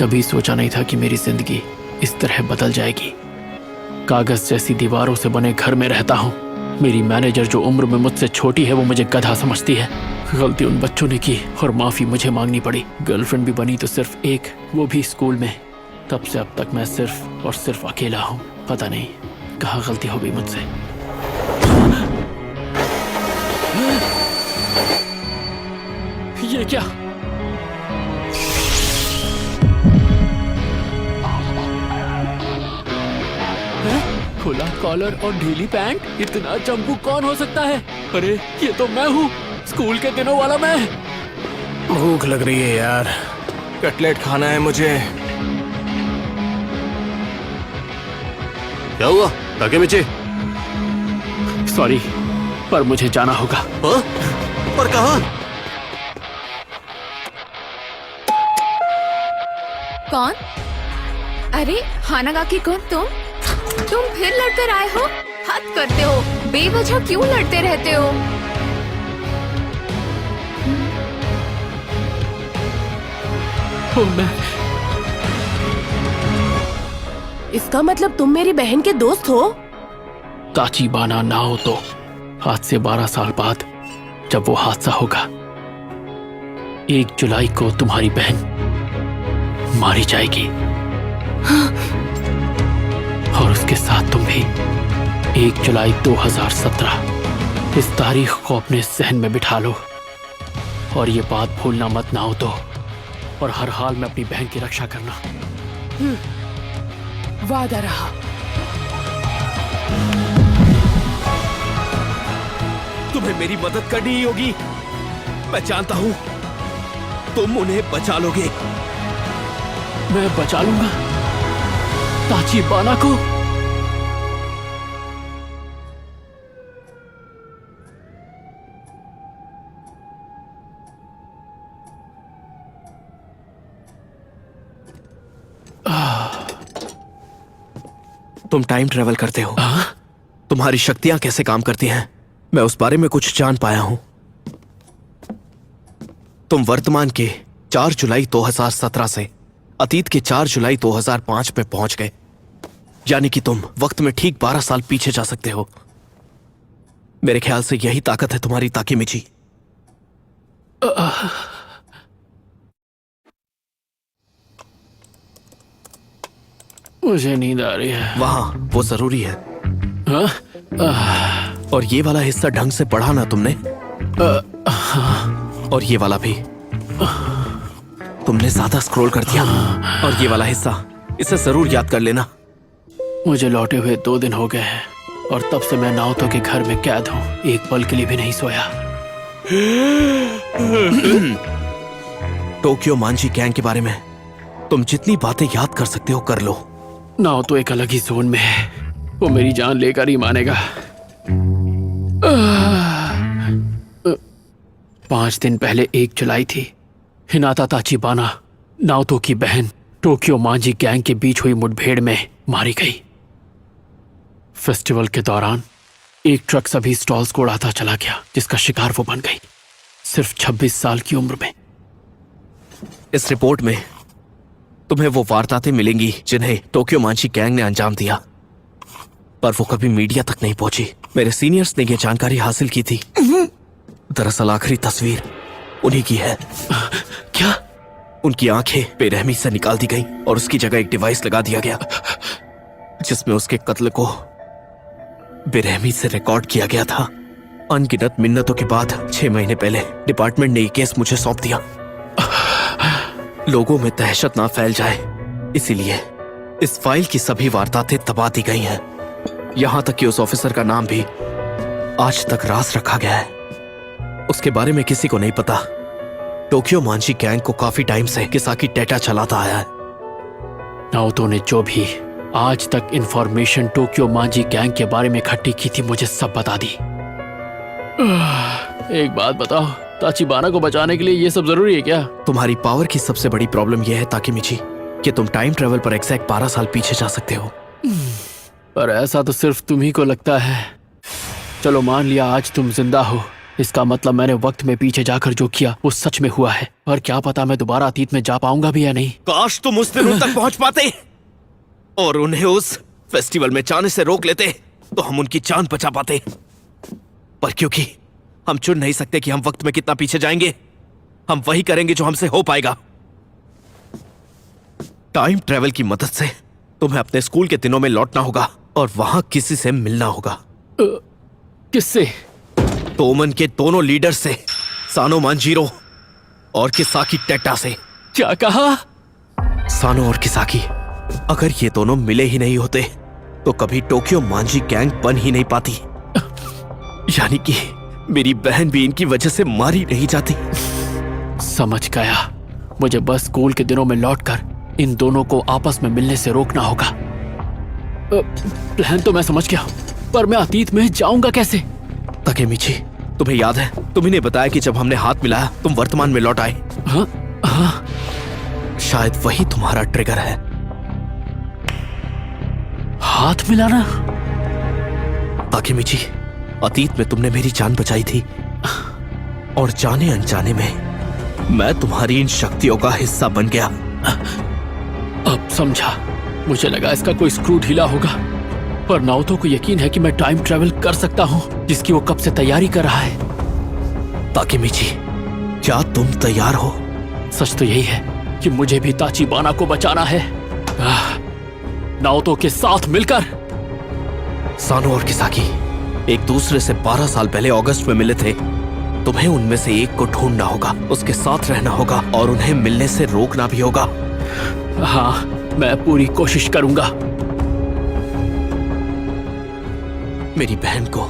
कभी सोचा नहीं था कि मेरी जिंदगी इस तरह बदल जाएगी। कागज जैसी दीवारों से बने घर में रहता हूँ। मेरी मैनेजर जो उम्र में मुझसे छोटी है वो मुझे गधा समझती है। गलती उन बच्चों ने की और माफी मुझे मांगनी पड़ी। गर्लफ्रेंड भी बनी तो सिर्फ एक, वो भी स्कूल में। तब से अब तक मैं सिर्फ और सिर्फ अकेला हूँ। पता नहीं कहाँ गलती हो गई मुझसे। ये क्या? खुला कॉलर और ढीली पैंट, इतना चंपू कौन हो सकता है? अरे ये तो मैं हूँ, स्कूल के दिनों वाला मैं। भूख लग रही है यार, कटलेट खाना है मुझे। क्या हुआ ताकेमिची? सॉरी, पर मुझे जाना होगा। हाँ? पर कहाँ? कौन? अरे हानागाकी कौन? तुम फिर लड़कर आए हो? हद करते हो, बेवजह क्यों लड़ते रहते हो? मैं इसका मतलब तुम मेरी बहन के दोस्त हो? ताचिबाना ना हो तो आज से 12 साल बाद जब वो हादसा होगा, 1 जुलाई को तुम्हारी बहन मारी जाएगी। और उसके साथ तुम भी। 1 जुलाई 2017। इस तारीख को अपने जहन में बिठा लो और ये बात भूलना मत, ना हो तो। और हर हाल में अपनी बहन की रक्षा करना। वादा रहा। तुम्हें मेरी मदद करनी ही होगी। मैं जानता हूँ तुम उन्हें बचा लोगे। मैं बचा लूंगा ताचिबाना को। तुम टाइम ट्रेवल करते हो। तुम्हारी शक्तियां कैसे काम करती हैं, मैं उस बारे में कुछ जान पाया हूं। तुम वर्तमान के 4 जुलाई 2017 से अतीत के 4 जुलाई 2005 में पहुंच गए। यानी कि तुम वक्त में ठीक 12 साल पीछे जा सकते हो। मेरे ख्याल से यही ताकत है तुम्हारी ताकेमिची। मुझे नींद आ रही है। वहां वो जरूरी है। हाँ? और ये वाला हिस्सा ढंग से पढ़ा ना तुमने? और ये वाला भी तुमने ज्यादा स्क्रॉल कर दिया। और ये वाला हिस्सा, इसे जरूर याद कर लेना। मुझे लौटे हुए 2 दिन हो गए हैं और तब से मैं नाओतो के घर में कैद हूँ। एक पल के लिए भी नहीं सोया। टोक्यो मांझी गैंग के बारे में तुम जितनी बातें याद कर सकते हो कर लो। नाओतो एक अलग ही जोन में है। वो मेरी जान लेकर ही मानेगा। 5 दिन पहले 1 जुलाई थी। हिनाता ताचिबाना, नाओतो की बहन, टोक्यो मांझी गैंग के बीच हुई मुठभेड़ में मारी गई। फेस्टिवल के दौरान एक ट्रक सभी स्टॉल्स को उड़ाता चला गया, जिसका शिकार वो बन गई, सिर्फ 26 साल की उम्र में। इस रिपोर्ट में तुम्हें वो वारदातें मिलेंगी जिन्हें टोक्यो मांझी गैंग ने अंजाम दिया, पर वो कभी मीडिया तक नहीं पहुंची। मेरे सीनियर्स ने ये जानकारी हासिल की थी। दरअसल आखिरी तस्वीर उन्हीं की है। क्या? उनकी आंखें बेरहमी से निकाल दी गई और उसकी जगह एक डिवाइस लगा दिया गया जिसमें उसके कत्ल को बेरहमी से रिकॉर्ड किया गया था। अनगिनत मिन्नतों के बाद 6 महीने पहले डिपार्टमेंट ने ये केस मुझे सौंप दिया। लोगों में दहशत ना फैल जाए इसीलिए इस फाइल की सभी वारदातें दबा दी गई हैं। यहां तक कि उस ऑफिसर का नाम भी आज तक राज रखा गया है। उसके बारे में किसी को नहीं पता। टोक्यो मांझी गैंग को काफी टाइम से किसाकी टेटा चलाता आया है। नाओतो ने जो भी आज तक इंफॉर्मेशन टोक्यो मांझी गैंग के बारे में इकट्ठी की थी, मुझे सब बता दी। एक बात बताओ, ताचिबाना को बचाने के लिए ये सब जरूरी है क्या? तुम्हारी पावर की सबसे बड़ी प्रॉब्लम यह है ताकेमिची कि तुम टाइम ट्रेवल पर एग्जैक्ट 12 साल पीछे जा सकते हो। पर ऐसा तो सिर्फ तुम ही को लगता है। चलो मान लिया आज तुम जिंदा हो, इसका मतलब मैंने वक्त में पीछे जाकर जो किया वो सच में हुआ है, और क्या पता मैं दोबारा अतीत में जा पाऊंगा भी या नहीं। काश तुम उस दिनों तक पहुंच पाते और उन्हें उस फेस्टिवल में जाने से रोक लेते तो हम उनकी जान बचा पाते। पर क्योंकि हम चुन नहीं सकते कि हम वक्त में कितना पीछे जाएंगे, हम वही करेंगे जो हमसे हो पाएगा। टाइम ट्रेवल की मदद से तुम्हें अपने स्कूल के दिनों में लौटना होगा और वहां किसी से मिलना होगा। किससे? तोमन के दोनों लीडर से, सानो मांजीरो और किसाकी टेटा से। क्या कहा? सानो और किसाकी, अगर ये दोनों मिले ही नहीं होते तो कभी टोक्यो मांजी गैंग बन ही नहीं पाती। यानी कि मेरी बहन भी इनकी वजह से मारी नहीं जाती। समझ गया। मुझे बस स्कूल के दिनों में लौटकर इन दोनों को आपस में मिलने से रोकना होगा। प्लान तो मैं समझ गया, पर मैं अतीत में जाऊंगा कैसे? ताकेमिची, तुम्हें याद है तुम्ही ने बताया कि जब हमने हाथ मिलाया तुम वर्तमान में लौट आए। हाँ हाँ, शायद वही तुम्हारा ट्रिगर है। हाथ मिलाना? ताकेमिची, अतीत में तुमने मेरी जान बचाई थी और जाने अनजाने में मैं तुम्हारी इन शक्तियों का हिस्सा बन गया। अब समझा। मुझे लगा इसका कोई स्क्रू ढीला होगा, पर नाओतो को यकीन है कि मैं टाइम ट्रेवल कर सकता हूँ, जिसकी वो कब से तैयारी कर रहा है। ताकेमिची, क्या तुम तैयार हो? सच तो यही है कि मुझे भी ताचिबाना को बचाना है। नाओतो के साथ मिलकर। सानो और किसाकी एक दूसरे से 12 साल पहले अगस्त में मिले थे। तुम्हें उनमें से एक को ढूंढना होगा, उसके साथ रहना होगा और उन्हें मिलने से रोकना भी होगा। हाँ, मैं पूरी कोशिश करूंगा। मेरी बहन को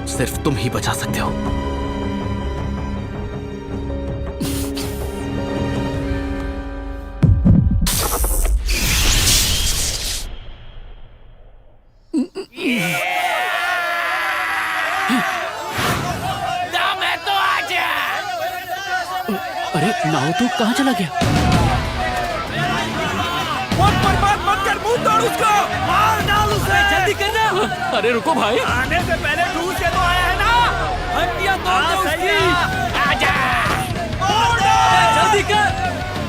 सिर्फ तुम ही बचा सकते हो। अरे नाओतो कहाँ चला गया? मत कर, मुंह तोड़ उसको, मार डाल उसे। जल्दी करना। अरे रुको भाई। आने से पहले ढूंढ के तो आया है ना। हड्डियां तोड़ दे उसकी। आजा। तोड़ दे। जल्दी कर।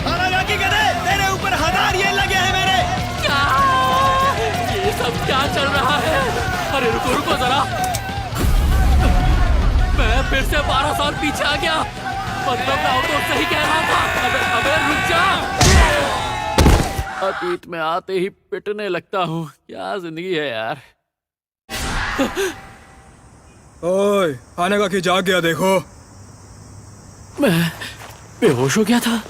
हानागाकी गधे, तेरे ऊपर हजार ये लगे हैं मेरे। क्या? ये सब क्या चल रहा है? अरे रुको रुको जरा। मैं फिर से 12 साल पीछे आ गया। मतलब नाओतो सही कह रहा था। अबे रुक जा। अतीत में आते ही पिटने लगता हूँ। क्या जिंदगी है यार। ओए, हानागाकी जाग गया देखो। मैं बेहोश हो गया था।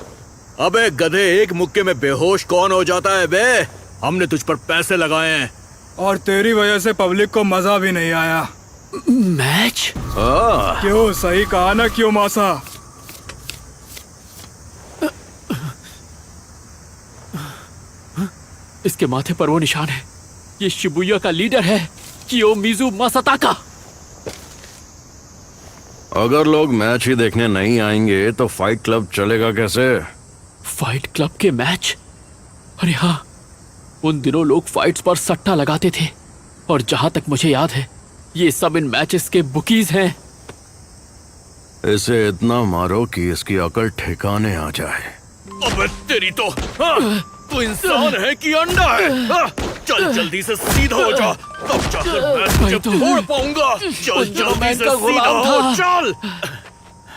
अबे गधे, एक मुक्के में बेहोश कौन हो जाता है बे? हमने तुझ पर पैसे लगाए हैं। और तेरी वजह से पब्लिक को मजा भी नहीं आया। मैच? क्यों, सही कहा ना क्यों मासा? इसके माथे पर वो निशान है। ये शिबुया का लीडर है, कियोमिज़ु मासाताका। अगर लोग मैच ही देखने नहीं आएंगे तो फाइट क्लब चलेगा कैसे? फाइट क्लब के मैच? अरे हाँ, उन दिनों लोग फाइट्स पर सट्टा लगाते थे, और जहां तक मुझे याद है ये सब इन मैचेस के बुकीज हैं। इसे इतना मारो कि इसकी अकल ठिकाने आ जाए। अबे तेरी तो, तू इंसान है कि अंडा है? चल जल्दी से सीधा हो जा, तब जाकर मैं तुझे तोड़ पाऊंगा। चल जल्दी से सीधा हो, चल।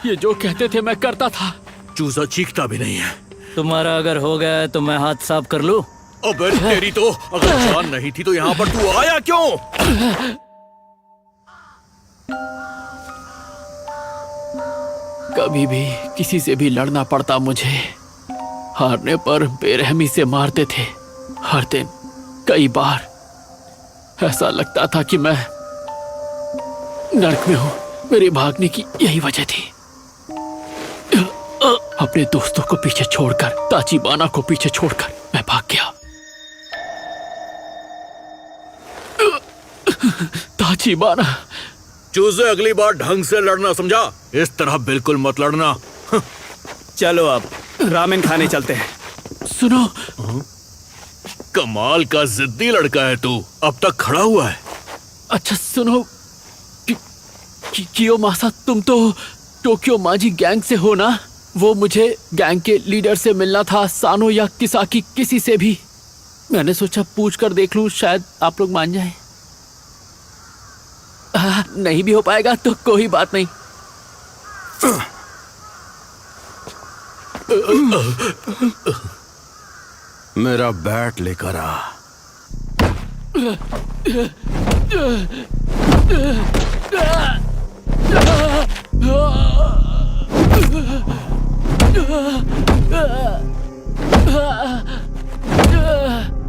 ये जो कहते थे मैं करता था। चूजा चीखता भी नहीं है। तुम्हारा अगर हो गया है तो मैं हाथ साफ कर लूं? अबे तेरी तो, अगर जान नहीं थी तो यहाँ पर तू आया क्यों? कभी भी किसी से भी लड़ना पड़ता मुझे, हारने पर बेरहमी से मारते थे। हर दिन कई बार ऐसा लगता था कि मैं नर्क में हूं। मेरे भागने की यही वजह थी। अपने दोस्तों को पीछे छोड़कर, ताचिबाना को पीछे छोड़कर मैं भाग गया। ताचिबाना। चूजे, अगली बार ढंग से लड़ना, समझा? इस तरह बिल्कुल मत लड़ना। चलो अब रामेन खाने चलते हैं। सुनो, कमाल का जिद्दी लड़का है तू। अब तक खड़ा हुआ है। अच्छा सुनो, कियोमासा, तुम तो टोक्यो माजी गैंग से हो ना? वो मुझे गैंग के लीडर से मिलना था, सानो या किसाकी, किसी से भी। मैंने सोचा पूछ कर देख लूं, शायद आप लोग मान जाएं। नहीं भी हो पाएगा तो कोई बात नहीं। मेरा बैट लेकर आ।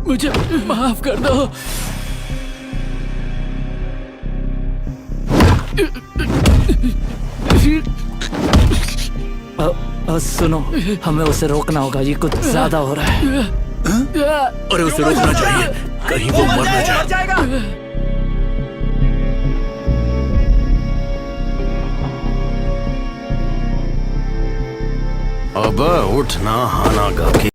मुझे माफ कर दो। सुनो, हमें उसे रोकना होगा, ये कुछ ज्यादा हो रहा है। अरे उसे रोकना चाहिए, कहीं वो मर न जाए। अब उठना हानागाकी।